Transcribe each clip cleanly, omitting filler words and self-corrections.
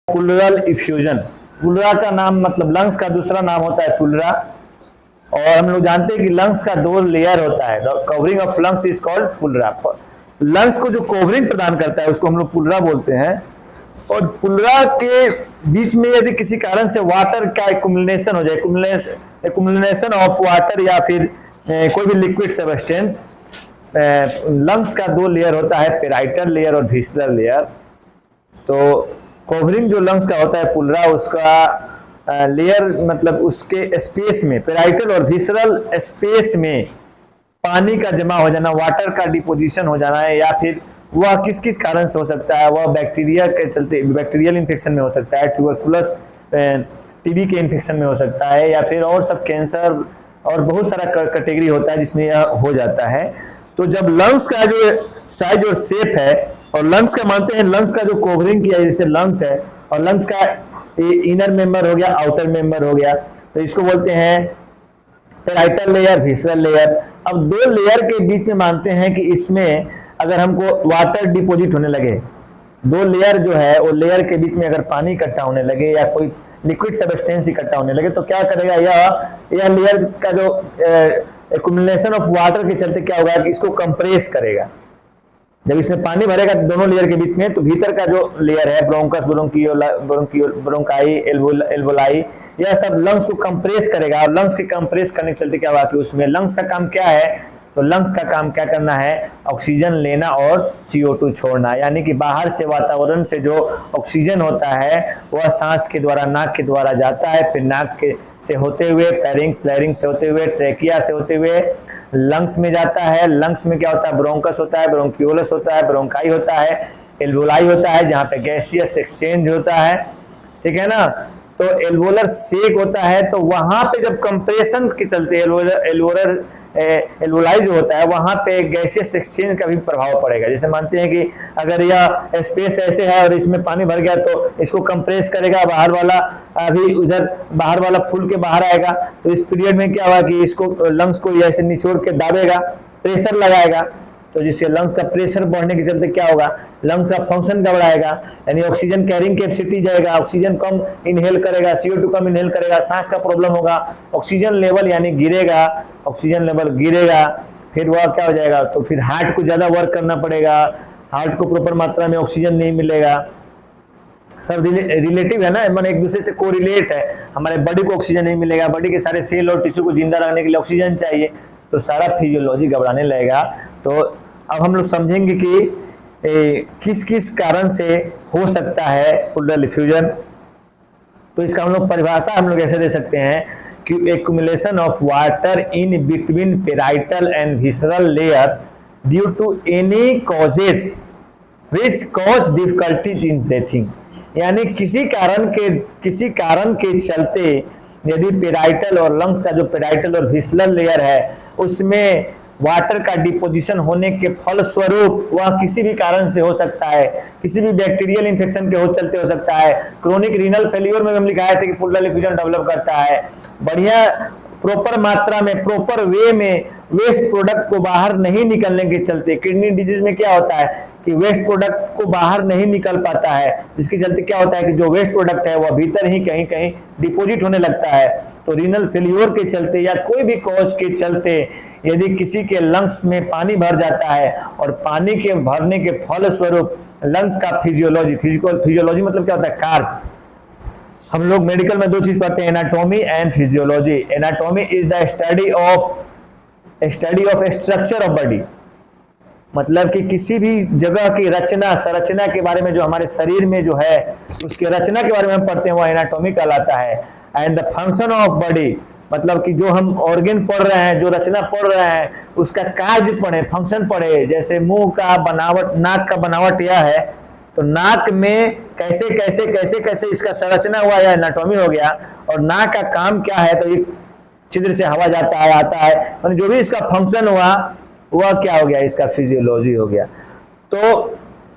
Pleural effusion. Pleura का नाम मतलब लंग्स का दूसरा नाम होता है प्लूरा। और हम लोग जानते हैं कि लंग्स का दो लेयर होता है, covering of lungs is called pleura. Lungs को जो कवरिंग प्रदान करता है उसको हम लोग प्लूरा बोलते हैं। और प्लूरा के बीच में यदि किसी कारण से वाटर का एक्युमुलेशन हो जाए, एक्युमुलेशन ऑफ वाटर या फिर कोई भी लिक्विड सब्सटेंस, लंग्स का दो लेयर होता है, पेराइटल लेयर और विसरल लेयर। तो कवरिंग जो लंग्स का होता है प्लूरा, उसका लेयर मतलब उसके स्पेस में, पेराइटल और विसरल स्पेस में पानी का जमा हो जाना, वाटर का डिपोजिशन हो जाना है, या फिर वह किस किस कारण से हो सकता है, वह बैक्टीरिया के चलते बैक्टीरियल इन्फेक्शन में हो सकता है, ट्यूबरकुलस टीबी के इन्फेक्शन में हो सकता है, या फिर और सब कैंसर और बहुत सारा कैटेगरी होता है जिसमें यह हो जाता है। तो जब लंग्स का जो साइज और शेप है, और लंग्स का मानते हैं लंग्स का जो कवरिंग किया जैसे लंग्स है, और लंग्स का इनर मेंबर हो गया, आउटर मेंबर हो गया, तो इसको बोलते हैं पेराइटल लेयर, विसरल लेयर। अब दो लेयर के बीच में मानते हैं कि इसमें अगर हमको वाटर डिपोजिट होने लगे, दो लेयर जो है वो लेयर के बीच में अगर पानी इकट्ठा होने लगे या कोई लिक्विड सब्सटेंस इकट्ठा होने लगे, तो क्या करेगा, यह लेयर का जो एक्युमुलेशन ऑफ वाटर के चलते क्या होगा कि इसको कंप्रेस करेगा। जब इसमें पानी भरेगा दोनों लेयर के बीच में, तो भीतर का जो लेयर है ब्रोंकस, ब्रोंकाई, एल्वोलाई, यह सब लंग्स को कंप्रेस करेगा। और लंग्स के कंप्रेस करने के चलते क्या होगा कि उसमें लंग्स का काम क्या है, तो लंग्स का काम क्या करना है, ऑक्सीजन लेना और CO2 छोड़ना। यानी कि बाहर से वातावरण से जो ऑक्सीजन होता है वह सांस के द्वारा, नाक के द्वारा जाता है, फिर नाक के से होते हुए फेरिंक्स, लैरिंक्स से होते हुए, ट्रेकिया से होते हुए लंग्स में जाता है। लंग्स में क्या होता है, ब्रोंकस होता है, ब्रोंक्यूलस होता है, ब्रोंकाई होता है, एल्वोलाई होता है जहाँ पे गैसियस एक्सचेंज होता है, ठीक है ना। तो एल्वोलर सेक होता है, तो वहां पे जब कंप्रेशन के चलते एल्वोलाई जो होता है वहां पे गैसियस एक्सचेंज का भी प्रभाव पड़ेगा। जैसे मानते हैं कि अगर यह स्पेस ऐसे है और इसमें पानी भर गया तो इसको कंप्रेस करेगा, बाहर वाला अभी उधर बाहर वाला फूल के बाहर आएगा, तो इस पीरियड में क्या हुआ कि इसको लंग्स को ऐसे निचोड़ के दाबेगा, प्रेशर लगाएगा, तो जिससे लंग्स का प्रेशर बढ़ने के चलते क्या होगा, लंग्स का फंक्शन गड़बड़ाएगा, यानी ऑक्सीजन कैरिंग कैपेसिटी जाएगा, ऑक्सीजन कम इनहेल करेगा, CO2 कम इनहेल करेगा, सांस का प्रॉब्लम होगा, ऑक्सीजन लेवल यानी गिरेगा, ऑक्सीजन लेवल गिरेगा, फिर वह क्या हो जाएगा, तो फिर हार्ट को ज्यादा वर्क करना पड़ेगा, हार्ट को प्रॉपर मात्रा में ऑक्सीजन नहीं मिलेगा। सब रिलेटिव है ना, मन एक दूसरे से कोरिलेट है। हमारे बॉडी को ऑक्सीजन नहीं मिलेगा, बॉडी के सारे सेल और टिश्यू को जिंदा रखने के लिए ऑक्सीजन चाहिए, तो सारा फिजियोलॉजी घबराने लगेगा। तो अब हम लोग समझेंगे कि किस किस कारण से हो सकता है प्लूरल इफ्यूजन। तो इसका हम लोग परिभाषा हम लोग ऐसे दे सकते हैं कि accumulation of water in between parietal and visceral layer due to any causes which cause difficulties in breathing. यानी किसी कारण के चलते यदि पेराइटल और लंग्स का जो पेराइटल और विसरल लेयर है उसमें वाटर का डिपोजिशन होने के फलस्वरूप वह किसी भी कारण से हो सकता है, किसी भी बैक्टीरियल इन्फेक्शन के चलते हो सकता है। क्रोनिक रीनल फेल्योर में हम लिखाए थे कि प्लूरल इफ्यूजन डेवलप करता है। बढ़िया प्रॉपर मात्रा में, प्रॉपर वे में वेस्ट प्रोडक्ट को बाहर नहीं निकलने के चलते, किडनी डिजीज में क्या होता है कि वेस्ट प्रोडक्ट को बाहर नहीं निकल पाता है, जिसके चलते क्या होता है कि जो वेस्ट प्रोडक्ट है वह भीतर ही कहीं कहीं डिपोजिट होने लगता है। तो रीनल फेल्योर के चलते या कोई भी कॉज के चलते यदि किसी के लंग्स में पानी भर जाता है और पानी के भरने के फलस्वरूप लंग्स का फिजियोलॉजी मतलब क्या होता है, कार्य। हम लोग मेडिकल में दो चीज पढ़ते हैं, anatomy and physiology. Anatomy is the study of structure of body, मतलब कि किसी भी जगह की रचना संरचना के बारे में, जो हमारे शरीर में जो है उसके रचना के बारे में हम पढ़ते हैं, वह एनाटॉमी कहलाता है। And the function of body, मतलब कि जो हम ऑर्गन पढ़ रहे हैं, जो रचना पढ़ रहे हैं, उसका कार्य पढ़े, फंक्शन पढ़े। जैसे मुंह का बनावट, नाक का बनावट यह है, तो नाक में कैसे कैसे कैसे कैसे इसका संरचना हुआ, यह एनाटॉमी हो गया। और नाक का काम क्या है, तो ये छिद्र से हवा जाता है आता है, और जो भी इसका फंक्शन हुआ वह क्या हो गया, इसका फिजियोलॉजी हो गया। तो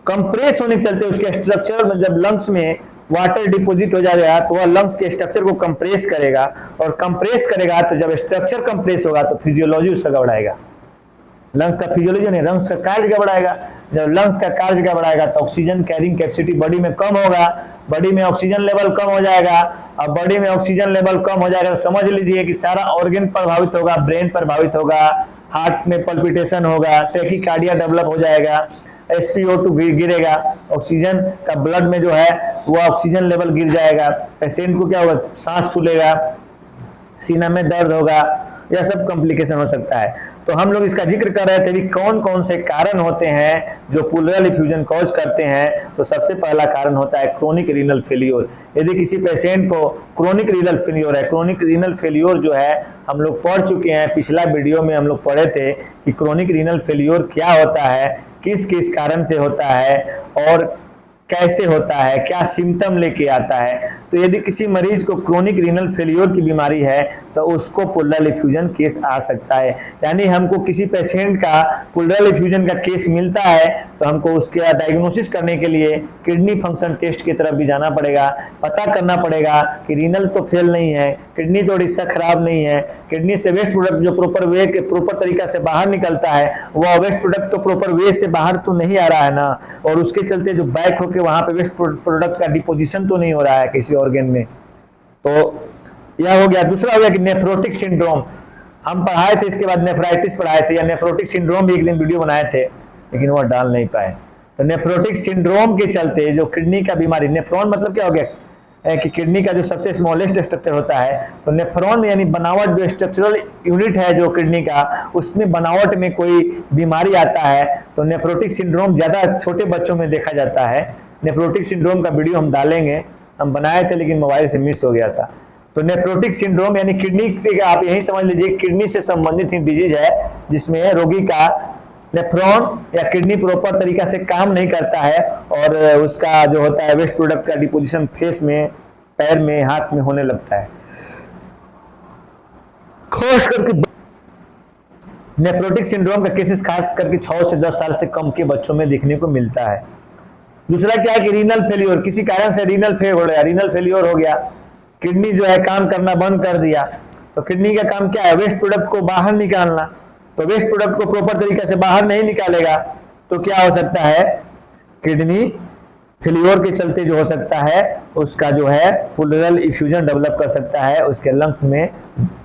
कंप्रेस होने के चलते उसके स्ट्रक्चर में जब लंग्स में वाटर डिपोजिट हो जाएगा तो वह लंग्स के स्ट्रक्चर को कंप्रेस करेगा, और कंप्रेस करेगा तो जब स्ट्रक्चर कंप्रेस होगा तो फिजियोलॉजी उसका गड़बड़ाएगा। लंग्स का फिजियोलॉजी नहीं, लंग्स का कार्य गड़बड़ाएगा। जब लंग्स का कार्य गड़बड़ाएगा तो ऑक्सीजन कैरिंग कैपेसिटी बॉडी में कम होगा, बॉडी में ऑक्सीजन लेवल कम हो जाएगा। अब बॉडी में ऑक्सीजन लेवल कम हो जाएगा तो समझ लीजिए कि सारा ऑर्गन प्रभावित होगा, ब्रेन प्रभावित होगा, हार्ट में पल्पिटेशन होगा, टैकीकार्डिया डेवलप हो जाएगा, SpO2 गिरेगा, ऑक्सीजन का ब्लड में जो है वो ऑक्सीजन लेवल गिर जाएगा, पेशेंट को क्या होगा, सांस फूलेगा, सीना में दर्द होगा, यह सब कॉम्प्लिकेशन हो सकता है। तो हम लोग इसका जिक्र कर रहे थे कि कौन कौन से कारण होते हैं जो प्लूरल इफ्यूजन कॉज करते हैं। तो सबसे पहला कारण होता है क्रोनिक रीनल फेल्योर। यदि किसी पेशेंट को क्रोनिक रीनल फेल्योर है, क्रोनिक रीनल फेल्योर जो है हम लोग पढ़ चुके हैं, पिछला वीडियो में हम लोग पढ़े थे कि क्रोनिक रीनल फेल्योर क्या होता है, किस किस कारण से होता है और कैसे होता है, क्या सिम्टम लेके आता है। तो यदि किसी मरीज को क्रोनिक रीनल फेल्योर की बीमारी है तो उसको प्लूरल इफ्यूजन केस आ सकता है। यानी हमको किसी पेशेंट का प्लूरल इफ्यूजन का केस मिलता है तो हमको उसके डायग्नोसिस करने के लिए किडनी फंक्शन टेस्ट की तरफ भी जाना पड़ेगा, पता करना पड़ेगा कि रीनल तो फेल नहीं है, किडनी तो हिस्सा खराब नहीं है, किडनी से वेस्ट प्रोडक्ट जो प्रॉपर तरीका से बाहर निकलता है वो वेस्ट प्रोडक्ट तो प्रॉपर वे से बाहर तो नहीं आ रहा है ना, और उसके चलते जो बैक होकर वहां पे वेस्ट प्रोडक्ट का डिपोजिशन तो नहीं हो रहा है किसी ऑर्गन में। तो यह हो गया। दूसरा हो गया कि नेफ्रोटिक सिंड्रोम हम पढ़ाए थे, इसके बाद नेफ्राइटिस पढ़ाए थे, या नेफ्रोटिक सिंड्रोम भी एक दिन वीडियो बनाए थे लेकिन वो डाल नहीं पाए। तो नेफ्रोटिक सिंड्रोम के चलते जो किडनी का बीमारी, नेफ्रॉन मतलब क्या हो गया कि किडनी का जो सबसे स्मॉलेस्ट स्ट्रक्चर होता है, तो नेफ्रॉन यानी बनावट जो स्ट्रक्चरल यूनिट है जो किडनी का, उसमें बनावट में कोई बीमारी आता है तो नेफ्रोटिक सिंड्रोम ज्यादा छोटे बच्चों में देखा जाता है। नेफ्रोटिक सिंड्रोम का वीडियो हम डालेंगे, हम बनाए थे लेकिन मोबाइल से मिस हो गया था। तो नेफ्रोटिक सिंड्रोम यानी किडनी से, आप यही समझ लीजिए किडनी से संबंधित ही डिजीज है जिसमें रोगी का नेफ्रॉन या किडनी प्रॉपर तरीका से काम नहीं करता है और उसका जो होता है वेस्ट प्रोडक्ट का डिपोजिशन फेस में, पैर में, हाथ में होने लगता है। खास करके नेफ्रोटिक सिंड्रोम का केसेस खास करके 6 से 10 साल से कम के बच्चों में देखने को मिलता है। दूसरा क्या है कि रीनल फेल्योर, किसी कारण से रीनल फेल्योर हो गया, किडनी जो है काम करना बंद कर दिया। तो किडनी का काम क्या है, वेस्ट प्रोडक्ट को बाहर निकालना। तो वेस्ट प्रोडक्ट को प्रॉपर तरीके से बाहर नहीं निकालेगा तो क्या हो सकता है, किडनी फेल्योर के चलते जो हो सकता है उसका जो है प्लूरल इफ्यूजन डेवलप कर सकता है, उसके लंग्स में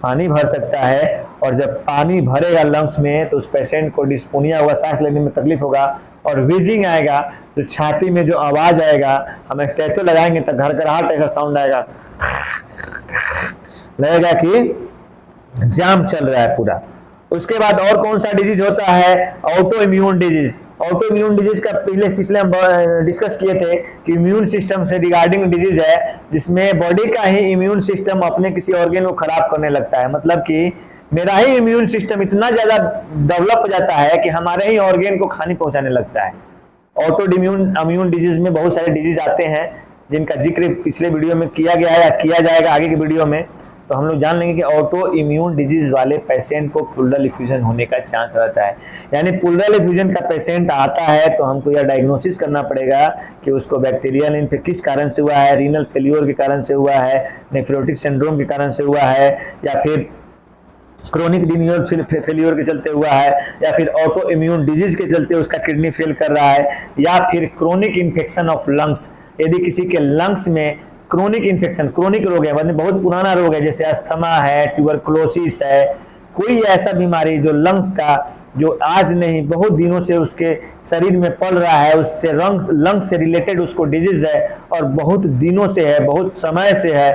पानी भर सकता है, और जब पानी भरेगा लंग्स में तो उस पेशेंट को डिस्पोनिया होगा, सांस लेने में तकलीफ होगा और व्हीजिंग आएगा, तो छाती में जो आवाज आएगा, हम स्टेथो लगाएंगे तो घरघराहट ऐसा साउंड आएगा, लगेगा कि जाम चल रहा है पूरा। उसके बाद और कौन सा डिजीज होता है, auto immune disease. Auto immune disease का पिछले हम डिस्कस किए थे कि इम्यून सिस्टम से रिगार्डिंग डिजीज है जिसमें बॉडी का ही इम्यून सिस्टम अपने किसी ऑर्गन को खराब करने लगता है। मतलब कि मेरा ही इम्यून सिस्टम इतना ज्यादा डेवलप हो जाता है कि हमारे ही ऑर्गन को हानि पहुंचाने लगता है। ऑटो इम्यून डिजीज में बहुत सारे डिजीज आते हैं जिनका जिक्र पिछले वीडियो में किया गया है या किया जाएगा आगे की वीडियो में। तो हम लोग जान लेंगे कि ऑटो इम्यून डिजीज वाले पेशेंट को प्लूरल इफ्यूजन होने का चांस रहता है। यानी प्लूरल इफ्यूजन का पेशेंट आता है तो हमको यह डायग्नोसिस करना पड़ेगा कि उसको बैक्टीरियल इन्फेक्शन किस कारण से हुआ है, रीनल फेल्योर के कारण से हुआ है, नेफ्रोटिक सिंड्रोम के कारण से हुआ है, या फिर क्रोनिक रीनल फेल्योर के चलते हुआ है, या फिर ऑटो इम्यून डिजीज के चलते उसका किडनी फेल कर रहा है, या फिर क्रोनिक इन्फेक्शन ऑफ लंग्स। यदि किसी के लंग्स में क्रोनिक इन्फेक्शन, क्रोनिक रोग है मतलब बहुत पुराना रोग है, जैसे अस्थमा है, ट्यूबरकुलोसिस है, कोई ऐसा बीमारी जो लंग्स का जो आज नहीं बहुत दिनों से उसके शरीर में पल रहा है, उससे लंग्स से रिलेटेड उसको डिजीज है और बहुत दिनों से है, बहुत समय से है,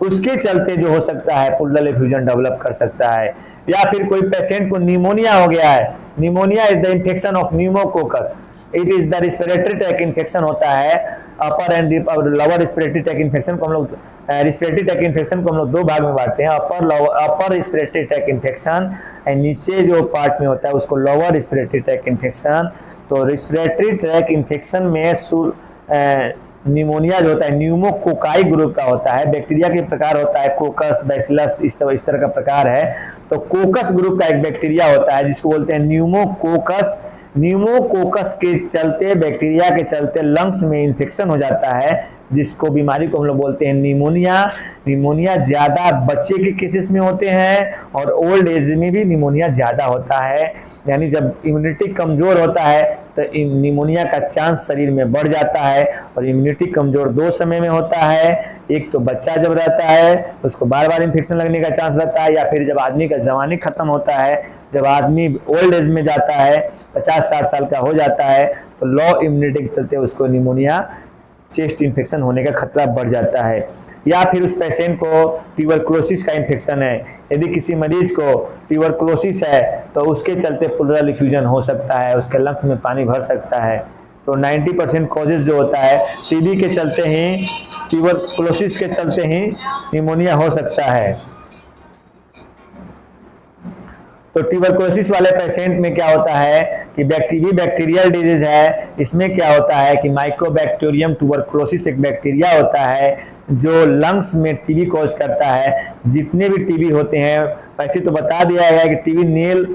उसके चलते जो हो सकता है प्लूरल इफ्यूजन डेवलप कर सकता है। या फिर कोई पेशेंट को निमोनिया हो गया है, pneumonia is the infection of pneumococcus, it is the respiratory tract infection होता है, upper and lower respiratory tract infection को हम लोग रिस्पिरेटरी ट्रैक इन्फेक्शन को हम लोग दो भाग में बांटते हैं, अपर रिस्पिरेटरी ट्रैक इन्फेक्शन एंड नीचे जो पार्ट में होता है उसको लोअर रिस्पिरेटरी ट्रैक इन्फेक्शन। तो रिस्पिरेटरी ट्रैक इन्फेक्शन में निमोनिया जो होता है न्यूमोकोकाई ग्रुप का होता है, बैक्टीरिया के प्रकार होता है, कोकस, बैसिलस, इस तरह का प्रकार है। तो कोकस ग्रुप का एक बैक्टीरिया होता है जिसको बोलते हैं न्यूमोकोकस। न्यूमोकोकस के चलते, बैक्टीरिया के चलते लंग्स में इन्फेक्शन हो जाता है, जिसको बीमारी को हम लोग बोलते हैं निमोनिया। निमोनिया ज़्यादा बच्चे के केसेस में होते हैं और ओल्ड एज में भी निमोनिया ज़्यादा होता है। यानी जब इम्यूनिटी कमज़ोर होता है तो निमोनिया का चांस शरीर में बढ़ जाता है। और इम्यूनिटी कमज़ोर दो समय में होता है, एक तो बच्चा जब रहता है तो उसको बार बार इन्फेक्शन लगने का चांस रहता है, या फिर जब आदमी का जवानी खत्म होता है, जब आदमी ओल्ड एज में जाता है 50-60 साल का हो जाता है तो लो इम्यूनिटी के चलते उसको निमोनिया चेस्ट इन्फेक्शन होने का खतरा बढ़ जाता है। या फिर उस पेशेंट को ट्यूबरकुलोसिस का इन्फेक्शन है, यदि किसी मरीज को ट्यूबरकुलोसिस है तो उसके चलते प्लूरल इफ्यूजन हो सकता है, उसके लंग्स में पानी भर सकता है। तो 90% कॉजेज जो होता है टीबी के चलते ही, ट्यूबरकुलोसिस के चलते ही निमोनिया हो सकता है। तो ट्यूबरकुलोसिस वाले पेशेंट में क्या होता है कि बैक्टीरियल डिजीज है। इसमें क्या होता है कि माइकोबैक्टीरियम ट्यूबरकुलोसिस एक बैक्टीरिया होता है जो लंग्स में टीबी कॉज करता है। जितने भी टीबी होते हैं, वैसे तो बता दिया गया है कि टीबी नेल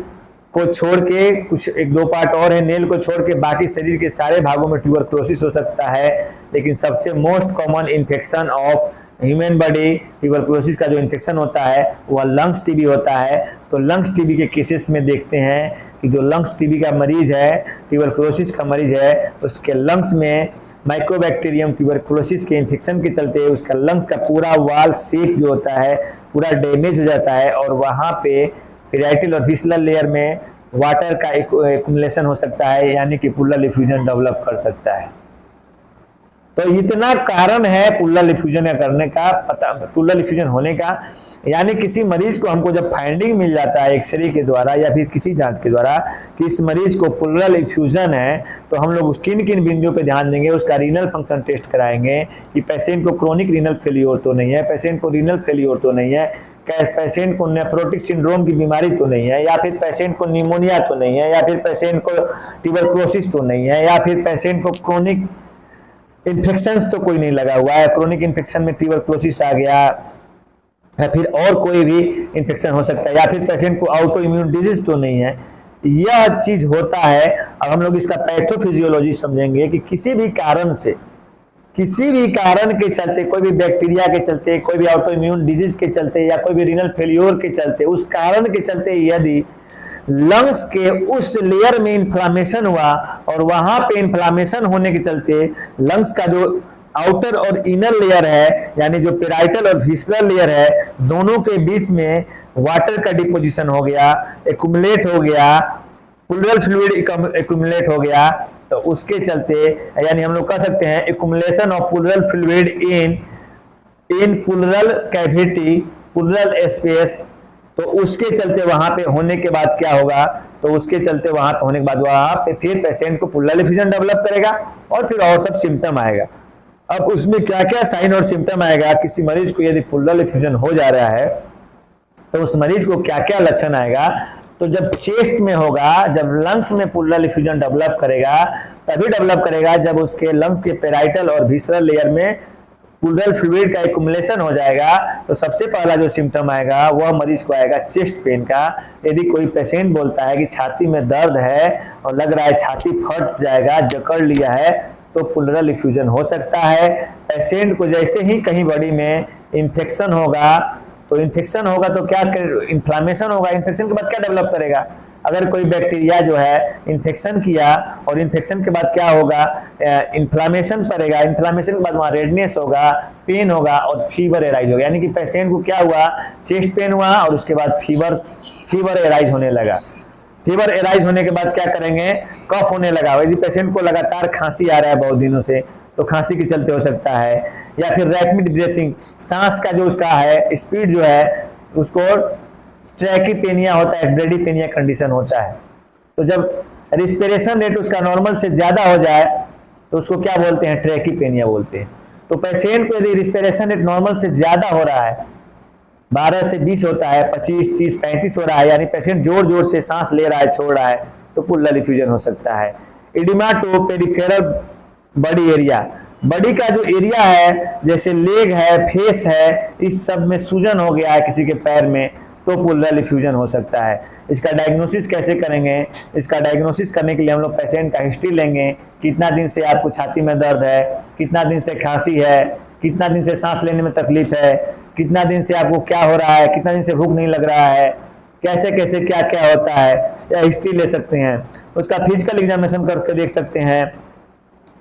को छोड़ के, कुछ एक दो पार्ट और है, नेल को छोड़ के बाकी शरीर के सारे भागों में ट्यूबरकुलोसिस हो सकता है। लेकिन सबसे most common infection of human body tuberculosis का जो इन्फेक्शन होता है वह लंग्स टीबी होता है। तो लंग्स टीबी के केसेस में देखते हैं कि जो लंग्स टीबी का मरीज है, ट्यूबरकुलोसिस का मरीज है, उसके लंग्स में माइकोबैक्टीरियम ट्यूबरकुलोसिस के इन्फेक्शन के चलते उसका लंग्स का पूरा वॉल शेप जो होता है पूरा डैमेज हो जाता है और वहाँ पे पेराइटल और विस्लर लेयर में वाटर का एक्युमुलेशन हो सकता है, यानी कि प्लूरल इफ्यूजन डेवलप कर सकता है। तो इतना कारण है प्लूरल इफ्यूजन करने का, पता प्लूरल इफ्यूजन होने का। यानी किसी मरीज को हमको जब फाइंडिंग मिल जाता है एक्सरे के द्वारा या फिर किसी जांच के द्वारा कि इस मरीज को प्लूरल इफ्यूजन है, तो हम लोग उस किन किन बिंदुओं पे ध्यान देंगे, उसका रीनल फंक्शन टेस्ट कराएंगे कि पेशेंट को क्रोनिक रीनल फेल्योर तो नहीं है, पेशेंट को रीनल फेल्योर तो नहीं है, पेशेंट को नेफ्रोटिक सिंड्रोम की बीमारी तो नहीं है, या फिर पेशेंट को निमोनिया तो नहीं है, या फिर पेशेंट को ट्यूबरकुलोसिस तो नहीं है, या फिर पेशेंट को क्रोनिक इन्फेक्शंस तो कोई नहीं लगा हुआ है, क्रोनिक इन्फेक्शन में ट्यूबरकुलोसिस आ गया, या फिर और कोई भी इन्फेक्शन हो सकता है, या फिर पेशेंट को ऑटो इम्यून डिजीज तो नहीं है। यह चीज होता है। अब हम लोग इसका पैथोफिजियोलॉजी समझेंगे कि किसी भी कारण से, किसी भी कारण के चलते, कोई भी बैक्टीरिया के चलते, कोई भी ऑटो इम्यून डिजीज के चलते, या कोई भी रीनल फेल्योर के चलते, उस कारण के चलते यदि लंग्स के उस लेयर में इन्फ्लामेशन हुआ और वहां पे इन्फ्लामेशन होने के चलते लंग्स का जो आउटर और इनर लेयर है, यानी जो पेराइटल और विस्लर लेयर है, दोनों के बीच में वाटर का डिपोजिशन हो गया, एक्युमुलेट हो गया, प्लूरल फ्लूइड एक्युमुलेट हो गया, तो उसके चलते यानी हम लोग कह सकते हैं accumulation of pleural fluid in pleural cavity, plural space. तो उसके चलते वहां पे होने के बाद क्या होगा, तो उसके चलते वहां पे होने के बाद वहां पे फिर पेशेंट को प्लूरल इफ्यूजन डेवलप करेगा और फिर और सब सिम्टम आएगा। अब उसमें क्या क्या साइन और सिम्टम आएगा, किसी मरीज को यदि प्लूरल इफ्यूजन हो जा रहा है तो उस मरीज को क्या क्या लक्षण आएगा। तो जब चेस्ट में होगा, जब लंग्स में प्लूरल इफ्यूजन डेवलप करेगा, तभी डेवलप करेगा जब उसके लंग्स के पेराइटल और विसरल लेयर में प्लूरल फ्लूइड का एक्युमुलेशन हो जाएगा। तो सबसे पहला जो सिम्टम आएगा वह मरीज को आएगा चेस्ट पेन का। यदि कोई पेशेंट बोलता है कि छाती में दर्द है और लग रहा है छाती फट जाएगा, जकड़ लिया है, तो प्लूरल इफ्यूजन हो सकता है। पेशेंट को जैसे ही कहीं बॉडी में इन्फेक्शन होगा, तो इन्फेक्शन होगा तो क्या इन्फ्लामेशन होगा, इन्फेक्शन के बाद क्या डेवलप करेगा, अगर कोई बैक्टीरिया जो है इन्फेक्शन किया और इन्फेक्शन के बाद क्या होगा, इन्फ्लामेशन पड़ेगा, इन्फ्लामेशन के बाद वहाँ रेडनेस होगा, पेन होगा और फीवर एराइज होगा। यानी कि पेशेंट को क्या हुआ, चेस्ट पेन हुआ और उसके बाद फीवर एराइज होने लगा। फीवर एराइज होने के बाद क्या करेंगे, कफ होने लगा। यदि पेशेंट को लगातार खांसी आ रहा है बहुत दिनों से, तो खांसी के चलते हो सकता है। या फिर रैपिड ब्रीथिंग, सांस का जो उसका है स्पीड जो है उसको ट्रैकीपेनिया होता है, ब्रेडीपेनिया कंडीशन होता है। तो जब रिस्पिरेशन रेट उसका नॉर्मल से ज्यादा हो जाए तो उसको क्या बोलते हैं, ट्रैकीपेनिया बोलते हैं। तो पेशेंट को यदि रिस्पिरेशन रेट नॉर्मल से ज्यादा हो रहा है, 12 से 20 होता है, 25, 30, 35 हो रहा है, यानी पेशेंट जोर जोर से सांस ले रहा है, छोड़ रहा है, तो प्लूरल इफ्यूजन हो सकता है। Oedema to peripheral body area, body का जो एरिया है जैसे लेग है, फेस है, इस सब में सूजन हो गया है किसी के पैर में, तो प्लूरल इफ्यूजन हो सकता है। इसका डायग्नोसिस कैसे करेंगे? इसका डायग्नोसिस करने के लिए हम लोग पेशेंट का हिस्ट्री लेंगे, कितना दिन से आपको छाती में दर्द है, कितना दिन से खांसी है, कितना दिन से सांस लेने में तकलीफ है, कितना दिन से आपको क्या हो रहा है, कितना दिन से भूख नहीं लग रहा है, कैसे कैसे क्या क्या होता है, या हिस्ट्री ले सकते हैं। उसका फिजिकल एग्जामिनेशन करके देख सकते हैं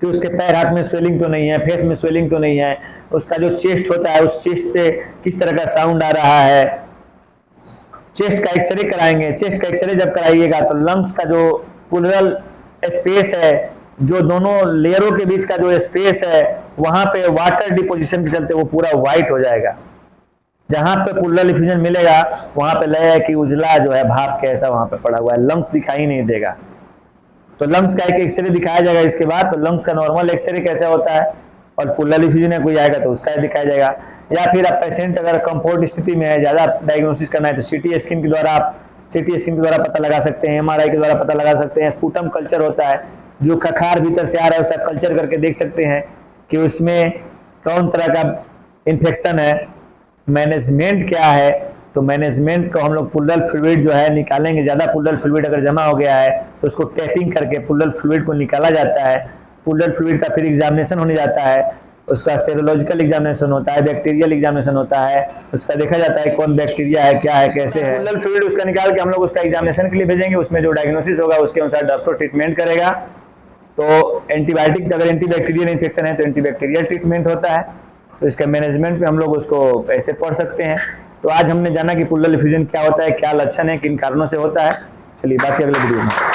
कि उसके पैर हाथ में स्वेलिंग तो नहीं है, फेस में स्वेलिंग तो नहीं है, उसका जो चेस्ट होता है उस चेस्ट से किस तरह का साउंड आ रहा है। चेस्ट का एक्सरे कराएंगे। चेस्ट का एक्सरे जब कराइएगा तो लंग्स का जो प्लूरल स्पेस है, जो दोनों लेयरों के बीच का जो स्पेस है, वहां पे वाटर डिपोजिशन के चलते वो पूरा व्हाइट हो जाएगा। जहां पे प्लूरल इफ्यूजन मिलेगा वहां पे लगे कि उजला जो है भाप कैसा वहां पे पड़ा हुआ है, लंग्स दिखाई नहीं देगा। तो लंग्स का एक एक्सरे दिखाया जाएगा इसके बाद। तो लंग्स का नॉर्मल एक्सरे कैसा होता है और प्लूरल इफ्यूजन है कोई आएगा तो उसका दिखाया जाएगा। या फिर आप पेशेंट अगर कंफर्ट स्थिति में है, ज्यादा डायग्नोसिस करना है तो सीटी स्कैन के द्वारा आप पता लगा सकते हैं, एमआरआई के द्वारा पता लगा सकते हैं। स्पूटम कल्चर होता है, जो खखार भीतर से आ रहा है उसका कल्चर करके देख सकते हैं कि उसमें कौन तरह का इन्फेक्शन है। मैनेजमेंट क्या है? तो मैनेजमेंट को हम लोग प्लूरल फ्लूइड जो है निकालेंगे। ज़्यादा प्लूरल फ्लूइड अगर जमा हो गया है तो उसको टैपिंग करके प्लूरल फ्लूइड को निकाला जाता है। प्लूरल फ्लूइड का फिर एग्जामिनेशन होने जाता है, उसका सेरोलॉजिकल एग्जामिनेशन होता है, बैक्टीरियल एग्जामिनेशन होता है, उसका देखा जाता है कौन बैक्टीरिया है, क्या है, कैसे है। प्लूरल फ्लूइड उसका निकाल के हम लोग उसका एग्जामिनेशन के लिए भेजेंगे। उसमें जो डायग्नोसिस होगा उसके अनुसार डॉक्टर ट्रीटमेंट करेगा। तो एंटीबायोटिक, अगर एंटीबैक्टीरियल इन्फेक्शन है तो एंटीबैक्टीरियल ट्रीटमेंट होता है। तो इसका मैनेजमेंट में हम लोग उसको ऐसे पढ़ सकते हैं। तो आज हमने जाना कि प्लूरल इफ्यूजन क्या होता है, क्या लक्षण है, किन कारणों से होता है। चलिए बाकी अगले वीडियो में।